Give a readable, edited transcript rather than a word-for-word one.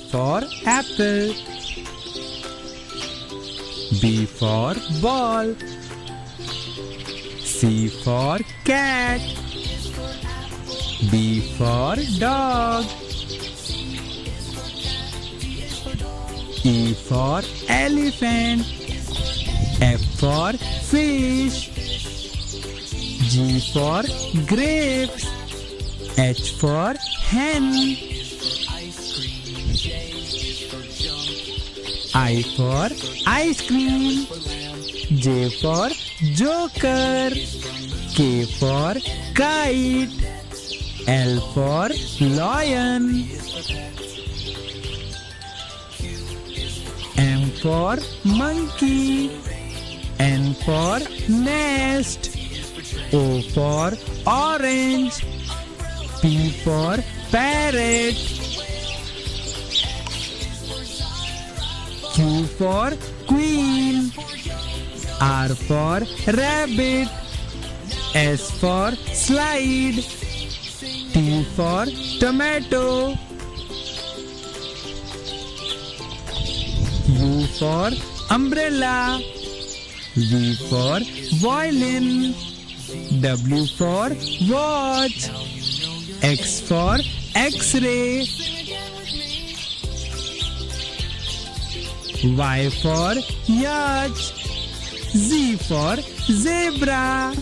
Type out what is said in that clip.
for apple. B for ball. C for cat. D for dog. E for elephant. F for fish. G for grapes. H for hen. I for ice cream. J for joker. K for kite. L for lion. M for monkey. N for nest. O for orange. P for parrot. Q for queen. R for rabbit. S for slide. T for tomato. U for umbrella. V for violin. W for watch. X for X-ray. Y for yacht. Z for zebra.